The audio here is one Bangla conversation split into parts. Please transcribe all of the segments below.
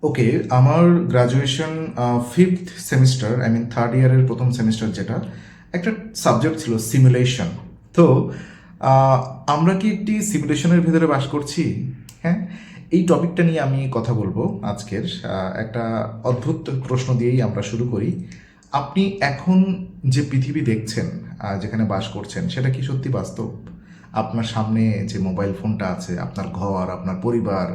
ওকে, আমার গ্রাজুয়েশন ফিফথ সেমিস্টার, থার্ড ইয়ারের প্রথম সেমিস্টার, যেটা একটা সাবজেক্ট ছিল সিমুলেশন। তো আহ, আমরা কি একটি সিমুলেশনের ভিতরে বাস করছি? হ্যাঁ, এই টপিকটা নিয়ে আমি কথা বলবো আজকের। একটা অদ্ভুত প্রশ্ন দিয়েই আমরা শুরু করি। আপনি এখন যে পৃথিবী দেখছেন, যেখানে বাস করছেন, সেটা কি সত্যি বাস্তব? আপনার সামনে যে মোবাইল ফোনটা আছে, আপনার ঘর, আপনার পরিবার,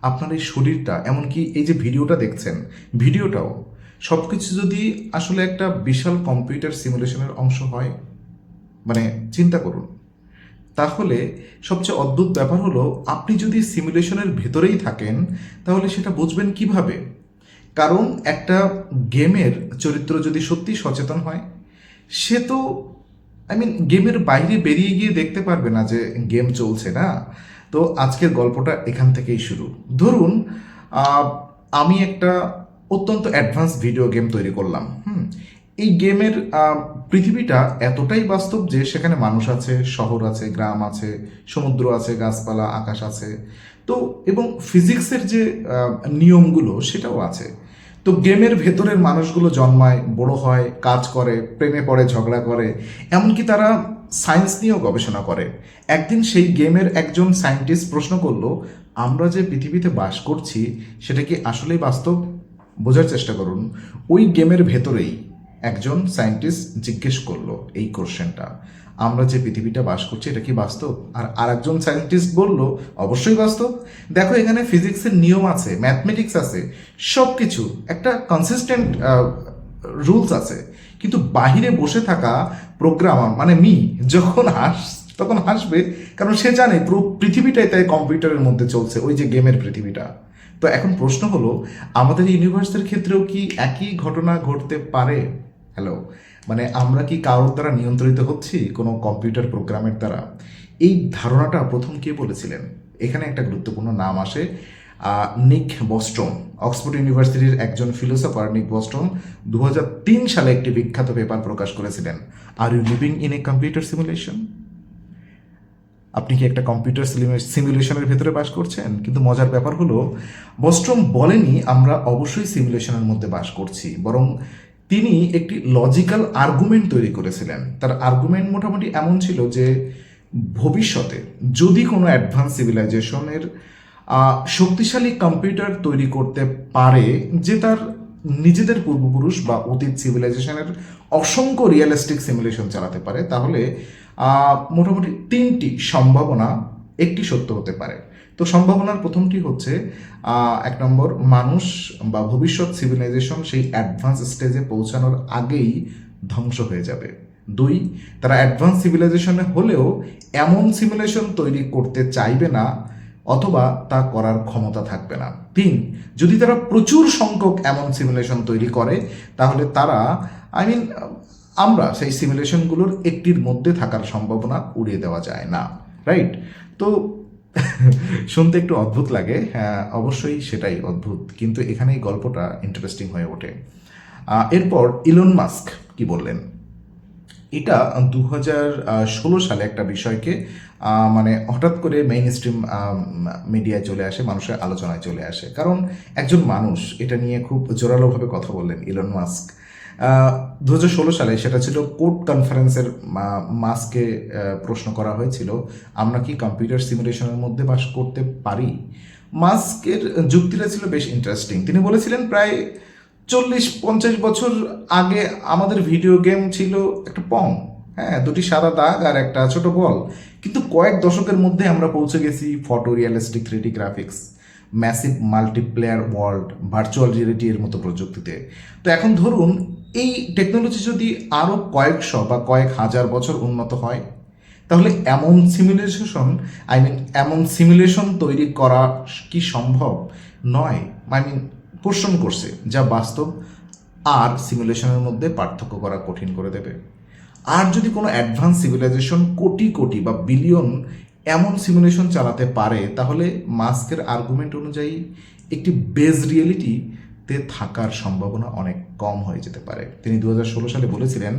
আপনার এই শরীরটা, এমনকি এই যে ভিডিওটা দেখছেন, ভিডিওটাও, সব কিছু যদি আসলে একটা বিশাল কম্পিউটার সিমুলেশনের অংশ হয়, মানে চিন্তা করুন। তাহলে সবচেয়ে অদ্ভুত ব্যাপার হলো, আপনি যদি সিমুলেশনের ভেতরেই থাকেন, তাহলে সেটা বুঝবেন কিভাবে? কারণ একটা গেমের চরিত্র যদি সত্যি সচেতন হয়, সে তো গেমের বাইরে বেরিয়ে গিয়ে দেখতে পারবে না যে গেম চলছে না। তো আজকের গল্পটা এখান থেকেই শুরু। ধরুন, আহ, আমি একটা অত্যন্ত অ্যাডভান্স ভিডিও গেম তৈরি করলাম। এই গেমের পৃথিবীটা এতটাই বাস্তব যে সেখানে মানুষ আছে, শহর আছে, গ্রাম আছে, সমুদ্র আছে, গাছপালা, আকাশ আছে। তো এবং ফিজিক্সের যে নিয়মগুলো সেটাও আছে। তো গেমের ভেতরের মানুষগুলো জন্মায়, বড় হয়, কাজ করে, প্রেমে পড়ে, ঝগড়া করে, এমনকি তারা সায়েন্স নিয়েও গবেষণা করে। একদিন সেই গেমের একজন সায়েন্টিস্ট প্রশ্ন করলো, আমরা যে পৃথিবীতে বাস করছি সেটা কি আসলেই বাস্তব? বোঝার চেষ্টা করুন। ওই গেমের ভেতরেই একজন সায়েন্টিস্ট জিজ্ঞেস করলো এই কোশ্চেনটা, আমরা যে পৃথিবীটা বাস করছি এটা কি বাস্তব? আর আরেকজন সায়েন্টিস্ট বলল, অবশ্যই বাস্তব। দেখো, এখানে ফিজিক্সের নিয়ম আছে, ম্যাথমেটিক্স আছে, সব কিছু একটা কনসিস্টেন্ট রুলস আছে। কিন্তু বাহিরে বসে থাকা প্রোগ্রামার মানে যখন তখন হাসবে, কারণ সে জানে পুরো পৃথিবীটাই তাই কম্পিউটারের মধ্যে চলছে, ওই যে গেমের পৃথিবীটা। তো এখন প্রশ্ন হলো, আমাদের ইউনিভার্সের ক্ষেত্রেও কি একই ঘটনা ঘটতে পারে? হ্যালো, আমরা কি কারোর দ্বারা নিয়ন্ত্রিত হচ্ছি, কোনো কম্পিউটার প্রোগ্রামের দ্বারা? এই ধারণাটা প্রথম কে বলেছিলেন? এখানে একটা গুরুত্বপূর্ণ নাম আসে, নিক বস্ট্রম। অক্সফোর্ড ইউনিভার্সিটির একজন ফিলোসফার নিক বস্ট্রম 2003 সালে একটি বিখ্যাত পেপার প্রকাশ করেছিলেন, are you living in a computer simulation. আপনি কি একটা কম্পিউটার সিমুলেশনের ভেতরে বাস করছেন? কিন্তু মজার ব্যাপার হলো, বস্ট্রম বলেনি আমরা অবশ্যই সিমুলেশনের মধ্যে বাস করছি, বরং তিনি একটি লজিক্যাল আর্গুমেন্ট তৈরি করেছিলেন। তার আর্গুমেন্ট মোটামুটি এমন ছিল যে, ভবিষ্যতে যদি কোনো অ্যাডভান্স সিভিলাইজেশনের শক্তিশালী কম্পিউটার তৈরি করতে পারে, যে তার নিজেদের পূর্বপুরুষ বা অতীত সিভিলাইজেশনের অসংখ্য রিয়েলিস্টিক সিমুলেশন চালাতে পারে, তাহলে মোটামুটি তিনটি সম্ভাবনা একটি সত্য হতে পারে। তো সম্ভাবনার প্রথমটি হচ্ছে, এক নম্বর, মানুষ বা ভবিষ্যৎ সিভিলাইজেশন সেই অ্যাডভান্স স্টেজে পৌঁছানোর আগেই ধ্বংস হয়ে যাবে। দুই, তারা অ্যাডভান্স সিভিলাইজেশনে হলেও এমন সিমুলেশন তৈরি করতে চাইবে না, অথবা তা করার ক্ষমতা থাকবে না। তিন, যদি তারা প্রচুর সংখ্যক এমন সিমুলেশন তৈরি করে, তাহলে তারা আই মিন আমরা সেই সিমুলেশনগুলোর একটির মধ্যে থাকার সম্ভাবনা উড়িয়ে দেওয়া যায় না। রাইট? তো শুনতে একটু অদ্ভুত লাগে, হ্যাঁ অবশ্যই সেটাই অদ্ভুত, কিন্তু এখানেই গল্পটা ইন্টারেস্টিং হয়ে ওঠে। এরপর ইলন মাস্ক কি বললেন? এটা 2016 সালে একটা বিষয়কে হঠাৎ করে মেইন স্ট্রিম মিডিয়ায় চলে আসে, মানুষের আলোচনায় চলে আসে, কারণ একজন মানুষ এটা নিয়ে খুব জোরালোভাবে কথা বললেন, ইলন মাস্ক। 2016 সালে সেটা ছিল কোর্ট কনফারেন্সের, মাস্ককে প্রশ্ন করা হয়েছিল, আমরা কি কম্পিউটার সিমুলেশনের মধ্যে বাস করতে পারি? মাস্কের যুক্তিটা ছিল বেশ ইন্টারেস্টিং। তিনি বলেছিলেন, প্রায় 40-50 বছর আগে আমাদের ভিডিও গেম ছিল একটা পং, হ্যাঁ, দুটি সাদা দাগ আর একটা ছোট বল। কিন্তু কয়েক দশকের মধ্যে আমরা পৌঁছে গেছি photo realistic 3D graphics, massive multiplayer world, virtual reality এর মতো প্রযুক্তিতে। তো এখন ধরুন, এই টেকনোলজি যদি আরও কয়েকশো বা কয়েক হাজার বছর উন্নত হয়, তাহলে এমন সিমুলেশন তৈরি করা কি সম্ভব নয়? আই মিন কোশ্চেন করছে, যা বাস্তব আর সিমুলেশনের মধ্যে পার্থক্য করা কঠিন করে দেবে। আর যদি কোনো অ্যাডভান্স সিভিলাইজেশন কোটি কোটি বা বিলিয়ন এমন সিমুলেশন চালাতে পারে, তাহলে মাস্কের আর্গুমেন্ট অনুযায়ী একটি বেজ রিয়েলিটিতে থাকার সম্ভাবনা অনেক কম হয়ে যেতে পারে। তিনি 2016 সালে বলেছিলেন,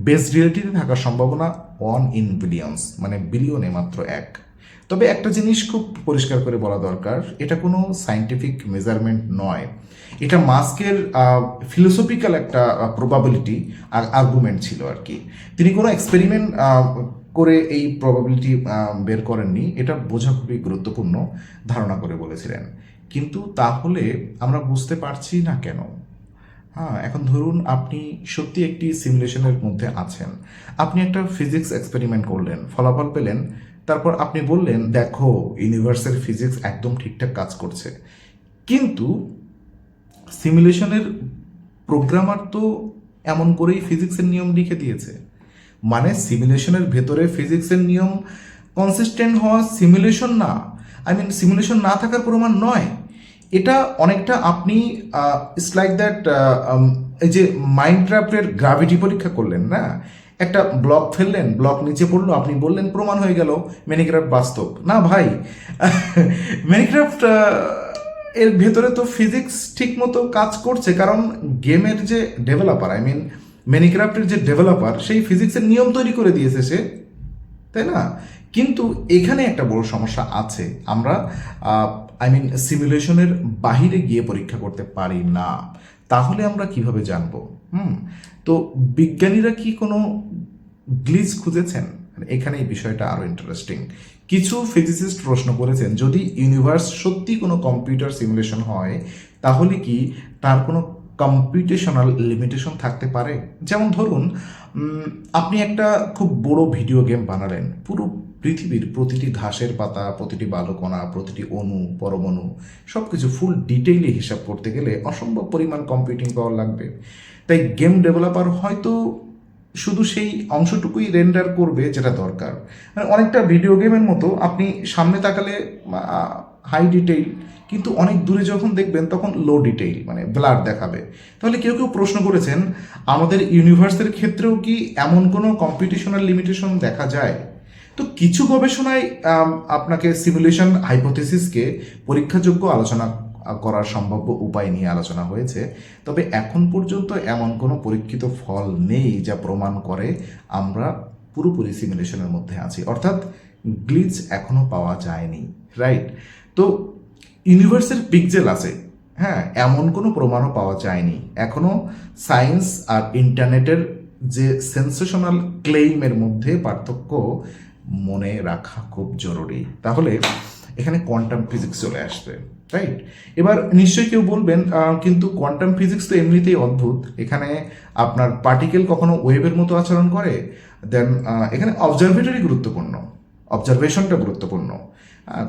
বেজ রিয়েলিটিতে থাকার সম্ভাবনা 1 in billions, মানে বিলিয়নে মাত্র 1। তবে একটা জিনিস খুব পরিষ্কার করে বলা দরকার, এটা কোনো সায়েন্টিফিক মেজারমেন্ট নয়, এটা মাস্কের ফিলোসফিক্যাল একটা প্রবাবিলিটি আর আর্গুমেন্ট ছিল আর কি। তিনি কোনো এক্সপেরিমেন্ট করে এই প্রবাবিলিটি বের করেননি, এটা বোঝা খুবই গুরুত্বপূর্ণ, ধারণা করে বলেছিলেন। কিন্তু তাহলে আমরা বুঝতে পারছি না কেন। হ্যাঁ, এখন ধরুন আপনি সত্যি একটি সিমুলেশনের মধ্যে আছেন, আপনি একটা ফিজিক্স এক্সপেরিমেন্ট করলেন, ফলাফল পেলেন, তারপর আপনি বললেন দেখো ইউনিভার্সের ফিজিক্স একদম ঠিকঠাক কাজ করছে। কিন্তু সিমুলেশনের প্রোগ্রামার তো এমন করেই ফিজিক্সের নিয়ম লিখে দিয়েছে, মানে সিমুলেশনের ভেতরে ফিজিক্সের নিয়ম কনসিস্টেন্ট হওয়া সিমুলেশন না, আই মিন সিমুলেশন না থাকার প্রমাণ নয়। এটা অনেকটা আপনি ইটস লাইক দ্যাট, এই যে মাইনক্রাফটের গ্রাভিটি পরীক্ষা করলেন না, একটা ব্লক ফেললেন, ব্লক নিচে পড়লো, আপনি বললেন প্রমাণ হয়ে গেল মিনিক্রাফট বাস্তব না ভাই। মিনিক্রাফট এর ভেতরে তো ফিজিক্স ঠিক মতো কাজ করছে, কারণ গেমের যে ডেভেলপার, আই মিন মিনিক্রাফটের যে ডেভেলপার, সেই ফিজিক্সের নিয়ম তৈরি করে দিয়েছে সে, তাই না? কিন্তু এখানে একটা বড় সমস্যা আছে, আমরা আই মিন সিমুলেশনের বাহিরে গিয়ে পরীক্ষা করতে পারি না। তাহলে আমরা কিভাবে জানবো? তো বিজ্ঞানীরা কি কোনো গ্লিচ খুঁজেছেন? এখানে এই বিষয়টা আরো ইন্টারেস্টিং। কিছু ফিজিসিস্ট প্রশ্ন করেছেন, যদি ইউনিভার্স সত্যি কোনো কম্পিউটার সিমুলেশন হয়, তাহলে কি তার কোনো কম্পিউটেশনাল লিমিটেশন থাকতে পারে? যেমন ধরুন আপনি একটা খুব বড় ভিডিও গেম বানালেন, পুরো পৃথিবীর প্রতিটি ঘাসের পাতা, প্রতিটি বালুকণা, প্রতিটি অণু পরমাণু সব কিছু ফুল ডিটেইলে হিসাব করতে গেলে অসম্ভব পরিমাণ কম্পিউটিং পাওয়ার লাগবে। তাই গেম ডেভেলপার হয়তো শুধু সেই অংশটুকুই রেন্ডার করবে যেটা দরকার, মানে অনেকটা ভিডিও গেমের মতো, আপনি সামনে তাকালে হাই ডিটেইল, কিন্তু অনেক দূরে যখন দেখবেন তখন লো ডিটেইল, মানে ব্লার দেখাবে। তাহলে কেউ কেউ প্রশ্ন করেছেন, আমাদের ইউনিভার্সের ক্ষেত্রেও কি এমন কোনো কম্পিটিশনাল লিমিটেশন দেখা যায়? তো কিছু গবেষণায় আপনাকে সিমুলেশন হাইপোথেসিসকে পরীক্ষাযোগ্য আলোচনা করার সম্ভাব্য উপায় নিয়ে আলোচনা হয়েছে, তবে এখন পর্যন্ত এমন কোনো পরীক্ষিত ফল নেই যা প্রমাণ করে আমরা পুরোপুরি সিমুলেশনের মধ্যে আছি, অর্থাৎ গ্লিচ এখনো পাওয়া যায়নি, রাইট? তো ইউনিভার্সের পিক্সেল আছে, হ্যাঁ, এমন কোনো প্রমাণও পাওয়া যায়নি এখনো। সায়েন্স আর ইন্টারনেটের যে সেন্সেশনাল ক্লেইমের মধ্যে পার্থক্য মনে রাখা খুব জরুরি। তাহলে এখানে কোয়ান্টাম ফিজিক্স চলে আসবে, রাইট? এবার নিশ্চয়ই কেউ বলবেন কিন্তু কোয়ান্টাম ফিজিক্স তো এমনিতেই অদ্ভুত, এখানে আপনার পার্টিকেল কখনো ওয়েভের মতো আচরণ করে। দেন এখানে অবজারভেটরি গুরুত্বপূর্ণ, অবজারভেশনটা গুরুত্বপূর্ণ,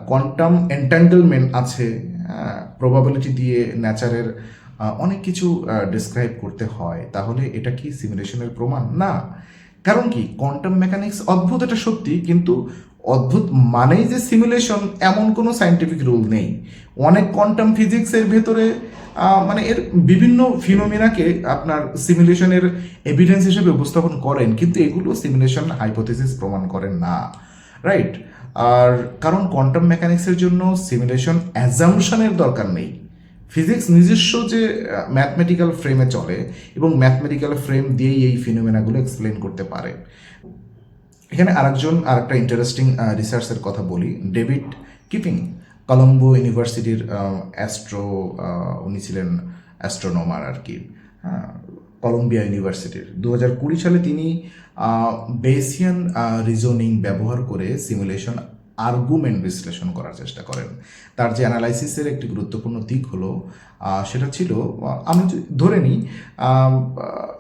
কোয়ান্টাম এন্ট্যাঙ্গলমেন্ট আছে, প্রবাবিলিটি দিয়ে ন্যাচারের অনেক কিছু ডিসক্রাইব করতে হয়। তাহলে এটা কি সিমুলেশনের প্রমাণ? না। কারণ কি, কোয়ান্টাম মেকানিক্স অদ্ভুত, এটা সত্যি, কিন্তু অদ্ভুত মানেই যে সিমুলেশন এমন কোনো সায়েন্টিফিক রুল নেই। অনেক কোয়ান্টাম ফিজিক্সের ভেতরে মানে এর বিভিন্ন ফিনোমিনাকে আপনার সিমুলেশনের এভিডেন্স হিসেবে উপস্থাপন করেন, কিন্তু এগুলো সিমুলেশন হাইপোথেসিস প্রমাণ করেন না, রাইট? আর কারণ কোয়ান্টাম মেকানিক্সের জন্য সিমুলেশন অ্যাজাম্পশনের দরকার নেই। ফিজিক্স নিজস্ব যে ম্যাথমেটিক্যাল ফ্রেমে চলে, এবং ম্যাথমেটিক্যাল ফ্রেম দিয়েই এই ফিনোমেনাগুলো এক্সপ্লেন করতে পারে। এখানে আরেকটা ইন্টারেস্টিং রিসার্চের কথা বলি, ডেভিড কিপিং, কলম্বো ইউনিভার্সিটির উনি ছিলেন অ্যাস্ট্রোনমার আর কি, হ্যাঁ, কলম্বিয়া ইউনিভার্সিটির। 2020 সালে তিনি বেসিয়ান রিজনিং ব্যবহার করে সিমুলেশন আর্গুমেন্ট বিশ্লেষণ করার চেষ্টা করেন। তার যে অ্যানালাইসিসের একটি গুরুত্বপূর্ণ দিক হলো সেটা ছিল, আমি ধরে নিই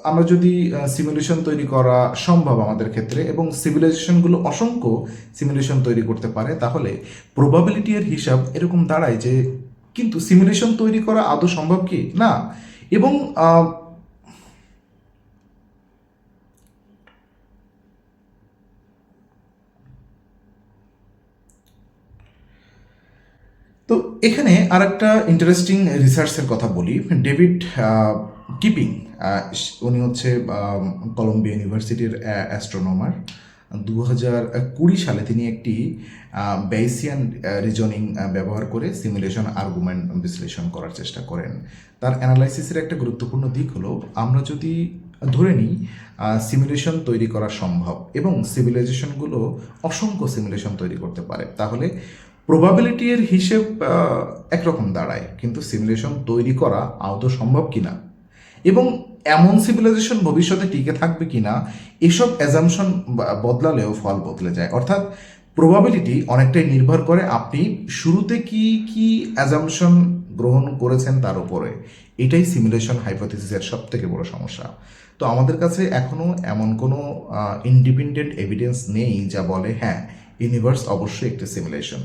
আমরা যদি সিমুলেশন তৈরি করা সম্ভব আমাদের ক্ষেত্রে, এবং সিভিলাইজেশনগুলো অসংখ্য সিমুলেশন তৈরি করতে পারে, তাহলে প্রবাবিলিটি এর হিসাব এরকম দাঁড়ায় যে, কিন্তু সিমুলেশন তৈরি করা আদৌ সম্ভব কি না। এবং তো এখানে আর একটা ইন্টারেস্টিং রিসার্চের কথা বলি, ডেভিড কিপিং, উনি হচ্ছে কলম্বিয়া ইউনিভার্সিটির অ্যাস্ট্রোনমার। 2020 সালে তিনি একটি বেসিয়ান রিজনিং ব্যবহার করে সিমুলেশন আর্গুমেন্ট বিশ্লেষণ করার চেষ্টা করেন। তার অ্যানালাইসিসের একটা গুরুত্বপূর্ণ দিক হলো, আমরা যদি ধরে নিই সিমুলেশন তৈরি করা সম্ভব এবং সিভিলাইজেশনগুলো অসংখ্য সিমুলেশন তৈরি করতে পারে, তাহলে প্রবাবিলিটি এর হিসেব একরকম দাঁড়ায়, কিন্তু সিমুলেশন তৈরি করা আদৌ সম্ভব কিনা এবং এমন সিভিলাইজেশন ভবিষ্যতে টিকে থাকবে কিনা এসব অ্যাজামশন বদলালেও ফল বদলে যায়। অর্থাৎ প্রবাবিলিটি অনেকটাই নির্ভর করে আপনি শুরুতে কি কি অ্যাজামশন গ্রহণ করেছেন তার উপরে। এটাই সিমুলেশন হাইপোথিসিসের সব থেকে বড় সমস্যা। তো আমাদের কাছে এখনও এমন কোনো ইন্ডিপেন্ডেন্ট এভিডেন্স নেই যা বলে হ্যাঁ ইউনিভার্স অবশ্যই একটি সিমুলেশন।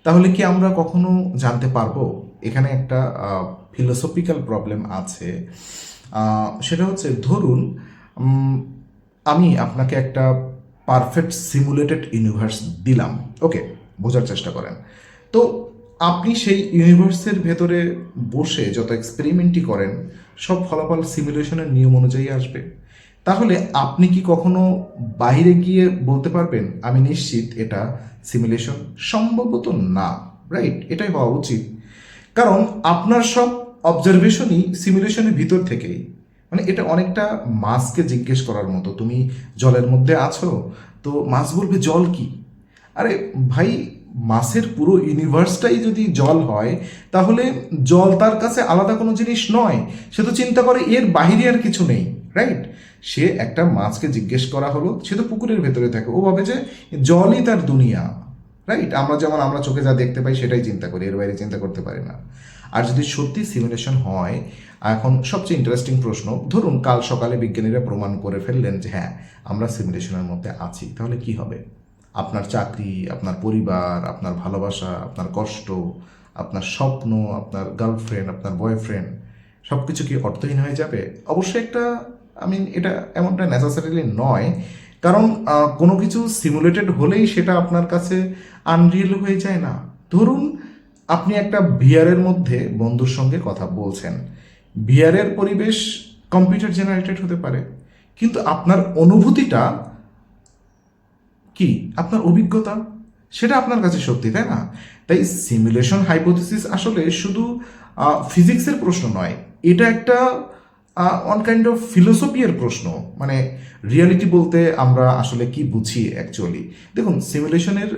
তাহলে কি আমরা কখনো জানতে পারবো? এখানে একটা ফিলোসফিক্যাল প্রবলেম আছে। সেটা হচ্ছে ধরুন আমি আপনাকে একটা পারফেক্ট সিমুলেটেড ইউনিভার্স দিলাম, ওকে, বোঝার চেষ্টা করেন। তো আপনি সেই ইউনিভার্সের ভেতরে বসে যত এক্সপেরিমেন্টই করেন সব ফলাফল সিমুলেশনের নিয়ম অনুযায়ী আসবে। তাহলে আপনি কি কখনো বাইরে গিয়ে বলতে পারবেন আমি নিশ্চিত এটা সিমুলেশন? সম্ভবত না, রাইট? এটাই হওয়া উচিত, কারণ আপনার সব অবজারভেশনই সিমুলেশনের ভিতর থেকেই। মানে এটা অনেকটা মাছকে জিজ্ঞেস করার মতো, তুমি জলের মধ্যে আছো, তো মাছ বলবে জল কি? আরে ভাই, মাছের পুরো ইউনিভার্সটাই যদি জল হয় তাহলে জল তার কাছে আলাদা কোনো জিনিস নয়, সে তো চিন্তা করে এর বাহিরে আর কিছু নেই, রাইট? সে একটা মাছকে জিজ্ঞেস করা হলো, সে তো পুকুরের ভেতরে থাকে, ও ভাবে যে জলই তার দুনিয়া, রাইট? আমরা চোখে যা দেখতে পাই সেটাই চিন্তা করি, এর বাইরে চিন্তা করতে পারি না। আর যদি সত্যি সিমুলেশন হয়, এখন সবচেয়ে ইন্টারেস্টিং প্রশ্ন, ধরুন কাল সকালে বিজ্ঞানীরা প্রমাণ করে ফেললেন যে হ্যাঁ আমরা সিমুলেশনের মধ্যে আছি, তাহলে কি হবে? আপনার চাকরি, আপনার পরিবার, আপনার ভালোবাসা, আপনার কষ্ট, আপনার স্বপ্ন, আপনার গার্লফ্রেন্ড, আপনার বয়ফ্রেন্ড, সব কিছু কি অর্থহীন হয়ে যাবে? অবশ্যই একটা, এটা এমনটা নেসেসারিলি নয়, কারণ কোনো কিছু সিমুলেটেড হলেই সেটা আপনার কাছে আনরিয়েল হয়ে যায় না। ধরুন আপনি একটা ভিআরের মধ্যে বন্ধুর সঙ্গে কথা বলছেন, ভিআরের পরিবেশ কম্পিউটার জেনারেটেড হতে পারে, কিন্তু আপনার অনুভূতিটা কি, আপনার অভিজ্ঞতা, সেটা আপনার কাছে সত্যি, তাই না? তাই সিমুলেশন হাইপোথিসিস আসলে শুধু ফিজিক্সের প্রশ্ন নয়, এটা একটা অন কাইন্ড অফ ফিলোসফির প্রশ্ন। মানে রিয়ালিটি বলতে আমরা আসলে কি বুঝি অ্যাকচুয়ালি। দেখুন সিমুলেশনের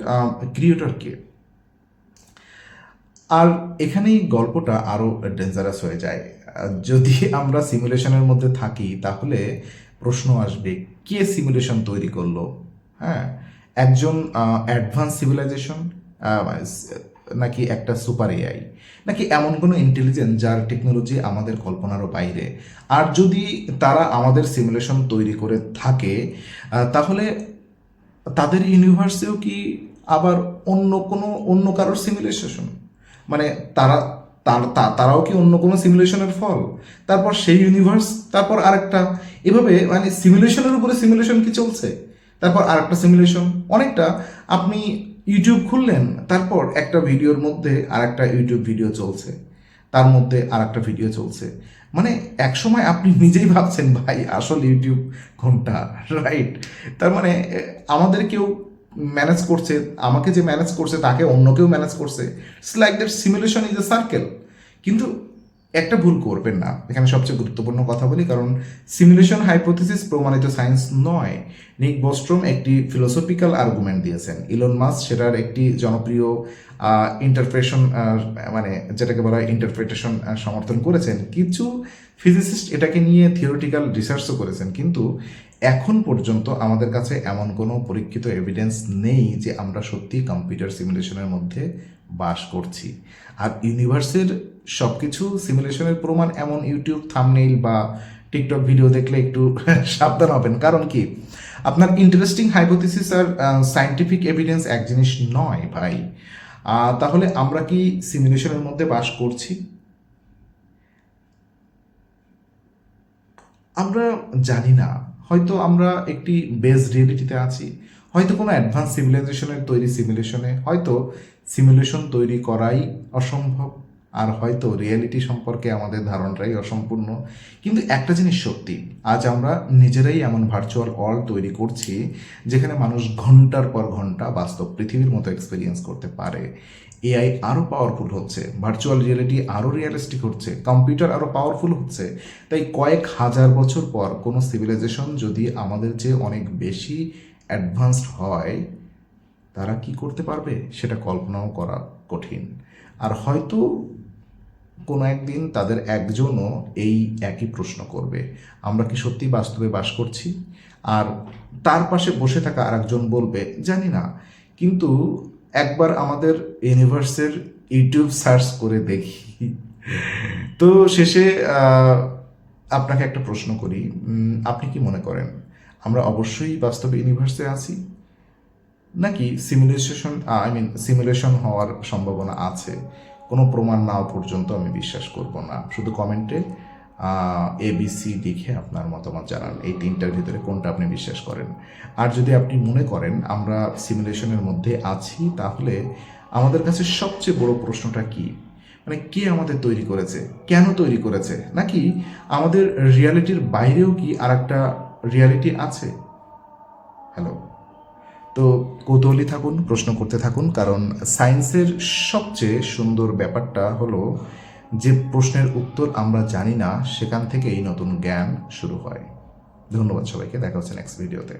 ক্রিয়েটর কে, আর এখানেই গল্পটা আরও ডেঞ্জারাস হয়ে যায়। যদি আমরা সিমুলেশনের মধ্যে থাকি তাহলে প্রশ্ন আসবে কে সিমুলেশন তৈরি করলো? হ্যাঁ, একজন অ্যাডভান্স সিভিলাইজেশন, নাকি একটা সুপার এআই, নাকি এমন কোনো ইন্টেলিজেন্স যার টেকনোলজি আমাদের কল্পনারও বাইরে? আর যদি তারা আমাদের সিমুলেশন তৈরি করে থাকে তাহলে তাদের ইউনিভার্সেও কি আবার অন্য কারোর সিমুলেশন? মানে তারা তারাও কি অন্য কোনো সিমুলেশনের ফল? তারপর সেই ইউনিভার্স, তারপর আরেকটা, এভাবে মানে সিমুলেশনের উপরে সিমুলেশন কি চলছে, তারপর আরেকটা সিমুলেশন। অনেকটা আপনি ইউটিউব খুললেন, তারপর একটা ভিডিওর মধ্যে আরেকটা ইউটিউব ভিডিও চলছে, তার মধ্যে আরেকটা ভিডিও চলছে। মানে এক সময় আপনি নিজেই ভাবছেন ভাই আসল ইউটিউব কোনটা, রাইট? তার মানে আমাদের কেউ ম্যানেজ করছে, আমাকে যে ম্যানেজ করছে তাকে অন্য কেউ ম্যানেজ করছে। It's like that simulation is a circle. কিন্তু একটা ভুল করবেন না, এখানে সবচেয়ে গুরুত্বপূর্ণ কথা বলি, কারণ সিমুলেশন হাইপোথিসিস প্রমাণিত সায়েন্স নয়। নিক বস্ট্রম একটি ফিলোসফিক্যাল আর্গুমেন্ট দিয়েছেন, ইলন মাস্ক সেটার একটি জনপ্রিয় ইন্টারপ্রেশন, মানে যেটাকে বলা হয় ইন্টারপ্রিটেশন সমর্থন করেছেন। কিছু ফিজিসিস্ট এটাকে নিয়ে থিওরিটিক্যাল রিসার্চও করেছেন, কিন্তু এখন পর্যন্ত আমাদের কাছে এমন কোনো পরীক্ষিত এভিডেন্স নেই যে আমরা সত্যি কম্পিউটার সিমুলেশনের মধ্যে বাস করছি। আর ইউনিভার্সের সব কিছু সিমুলেশনের প্রমাণ এমন ইউটিউব থাম্বনেইল বা টিকটক ভিডিও দেখলে একটু সাবধান হবেন, কারণ কি আপনার ইন্টারেস্টিং হাইপোথিসিস আর সায়েন্টিফিক এভিডেন্স এক জিনিস নয় ভাই। তাহলে আমরা কি সিমুলেশনের মধ্যে বাস করছি? আমরা জানি না, হয়তো আমরা একটি বেস রিয়েলিটিতে আছি, হয়তো কোনো অ্যাডভান্স সিভিলাইজেশনের তৈরি সিমুলেশনে, হয়তো সিমুলেশন তৈরি করাই অসম্ভব। আর হয়তো রিয়েলিটি সম্পর্কে আমাদের ধারণাটাই অসম্পূর্ণ। কিন্তু একটা জিনিস সত্যি, আজ আমরা নিজেরাই এমন ভার্চুয়াল ওয়ার্ল্ড তৈরি করছি যেখানে মানুষ ঘন্টার পর ঘন্টা বাস্তব পৃথিবীর মতো এক্সপিরিয়েন্স করতে পারে। এআই আরও পাওয়ারফুল হচ্ছে, ভার্চুয়াল রিয়েলিটি আরও রিয়েলিস্টিক হচ্ছে, কম্পিউটার আরও পাওয়ারফুল হচ্ছে। তাই কয়েক হাজার বছর পর কোনো সিভিলাইজেশন যদি আমাদের চেয়ে অনেক বেশি অ্যাডভান্সড হয়, তারা কি করতে পারবে সেটা কল্পনাও করা কঠিন। আর হয়তো কোনো একদিন তাদের একজনও এই একই প্রশ্ন করবে, আমরা কি সত্যি বাস্তবে বাস করছি? আর তার পাশে বসে থাকা আরেকজন বলবে, জানি না, কিন্তু একবার আমাদের ইউনিভার্সের ইউটিউব সার্চ করে দেখি। তো শেষে আপনাকে একটা প্রশ্ন করি, আপনি কি মনে করেন আমরা অবশ্যই বাস্তবে ইউনিভার্সে আছি, নাকি সিমুলেশন হওয়ার সম্ভাবনা আছে? কোনো প্রমাণ না পর্যন্ত আমি বিশ্বাস করব না। শুধু কমেন্টে ABC লিখে আপনার মতামত জানান, এই তিনটার ভিতরে কোনটা আপনি বিশ্বাস করেন। আর যদি আপনি মনে করেন আমরা সিমুলেশনের মধ্যে আছি, তাহলে আমাদের কাছে সবচেয়ে বড় প্রশ্নটা কি? মানে কে আমাদের তৈরি করেছে, কেন তৈরি করেছে, নাকি আমাদের রিয়ালিটির বাইরেও কি আর একটা রিয়ালিটি আছে? হ্যালো। তো কৌতূহলী থাকুন, প্রশ্ন করতে থাকুন, কারণ সায়েন্সের সবচেয়ে সুন্দর ব্যাপারটা হলো যে প্রশ্নের উত্তর আমরা জানি না, সেখান থেকেই নতুন জ্ঞান শুরু হয়। ধন্যবাদ সবাইকে, দেখা হচ্ছে নেক্সট ভিডিওতে।